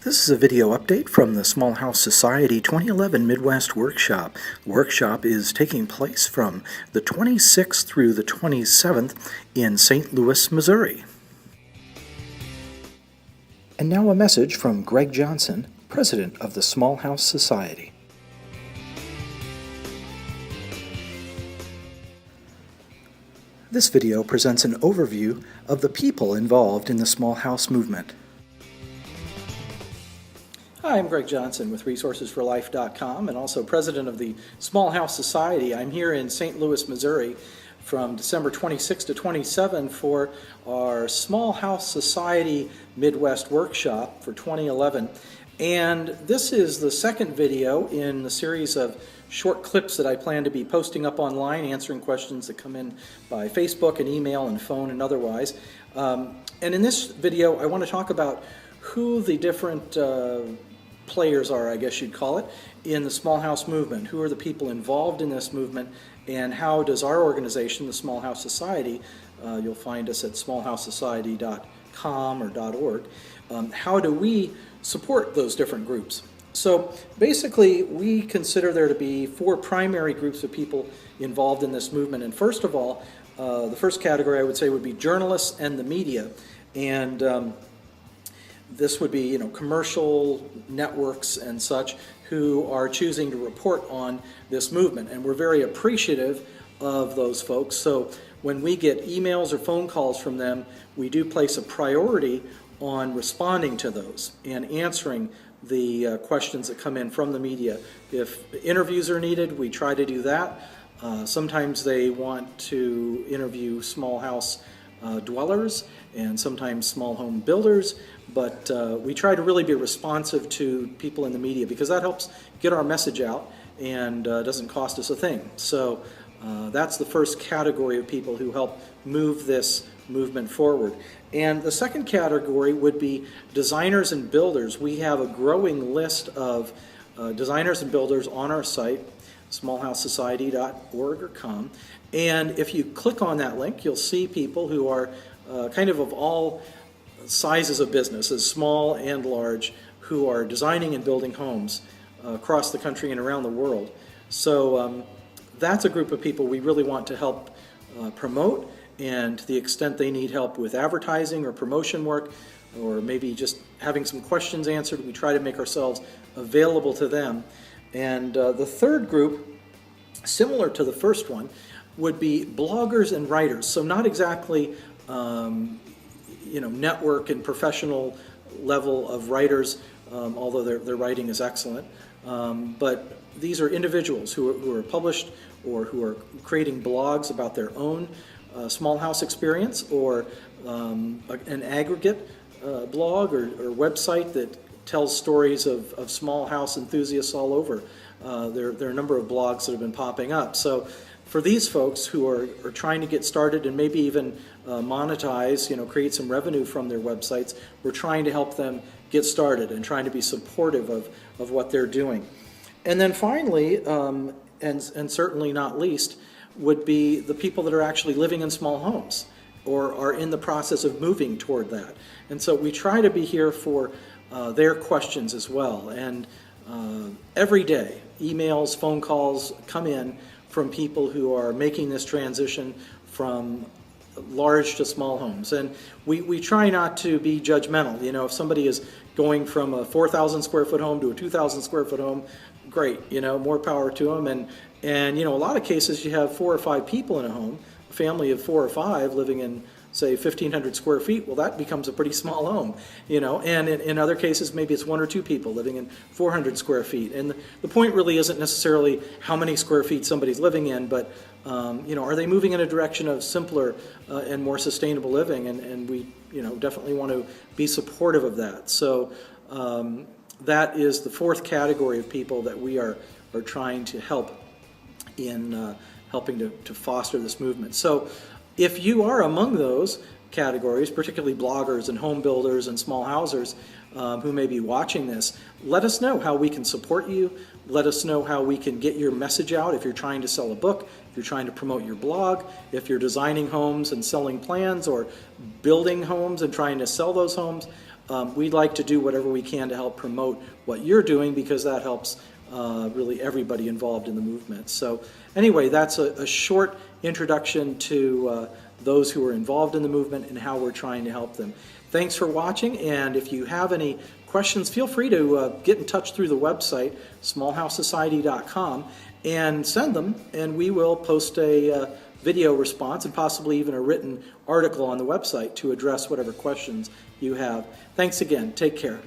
This is a video update from the Small House Society 2011 Midwest Workshop. The workshop is taking place from the 26th through the 27th in St. Louis, Missouri. And now a message from Greg Johnson, President of the Small House Society. This video presents an overview of the people involved in the small house movement. Hi, I'm Greg Johnson with ResourcesForLife.com and also president of the Small House Society. I'm here in St. Louis, Missouri from December 26 to 27 for our Small House Society Midwest Workshop for 2011. And this is the second video in the series of short clips that I plan to be posting up online, answering questions that come in by Facebook and email and phone and otherwise. And in this video, I want to talk about who the different players are, I guess you'd call it, in the small house movement. Who are the people involved in this movement, and how does our organization, the Small House Society, you'll find us at smallhousesociety.com or .org, how do we support those different groups? So basically, we consider there to be four primary groups of people involved in this movement. And first of all, the first category I would say would be journalists and the media. And this would be, commercial networks and such who are choosing to report on this movement. And we're very appreciative of those folks. So when we get emails or phone calls from them, we do place a priority on responding to those and answering the questions that come in from the media. If interviews are needed, we try to do that. Sometimes they want to interview small house dwellers and sometimes small home builders, but we try to really be responsive to people in the media because that helps get our message out and doesn't cost us a thing. So that's the first category of people who help move this movement forward. And the second category would be designers and builders. We have a growing list of designers and builders on our site, smallhousesociety.org or com. And if you click on that link, you'll see people who are kind of all sizes of businesses, small and large, who are designing and building homes across the country and around the world. So that's a group of people we really want to help promote, and to the extent they need help with advertising or promotion work, or maybe just having some questions answered, we try to make ourselves available to them. And the third group, similar to the first one, would be bloggers and writers. So not exactly network and professional level of writers, although their writing is excellent. But these are individuals who are published or who are creating blogs about their own small house experience, or an aggregate blog or website that tells stories of small house enthusiasts all over. There are a number of blogs that have been popping up. So for these folks who are trying to get started and maybe even monetize, create some revenue from their websites, we're trying to help them get started and trying to be supportive of what they're doing. And then finally, and certainly not least, would be the people that are actually living in small homes or are in the process of moving toward that. And so we try to be here for their questions as well. And every day, emails, phone calls come in from people who are making this transition from large to small homes. And we try not to be judgmental. If somebody is going from a 4,000 square foot home to a 2,000 square foot home, great, more power to them. And a lot of cases you have 4 or 5 people in a home, a family of 4 or 5 living in, say, 1,500 square feet. Well, that becomes a pretty small home, and in other cases maybe it's 1 or 2 people living in 400 square feet. And the point really isn't necessarily how many square feet somebody's living in, but are they moving in a direction of simpler and more sustainable living? And we definitely want to be supportive of that. So that is the fourth category of people that we are trying to help in helping to foster this movement. So if you are among those, categories, particularly bloggers and home builders and small housers who may be watching this, let us know how we can support you. Let us know how we can get your message out if you're trying to sell a book, if you're trying to promote your blog, if you're designing homes and selling plans, or building homes and trying to sell those homes. We'd like to do whatever we can to help promote what you're doing, because that helps really everybody involved in the movement. So anyway, that's a short introduction to those who are involved in the movement and how we're trying to help them. Thanks for watching, and if you have any questions, feel free to get in touch through the website, smallhousesociety.com, and send them, and we will post a video response and possibly even a written article on the website to address whatever questions you have. Thanks again. Take care.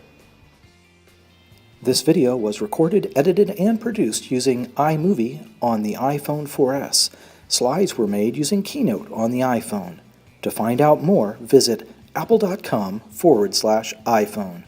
This video was recorded, edited, and produced using iMovie on the iPhone 4S. Slides were made using Keynote on the iPhone. To find out more, visit apple.com/iPhone.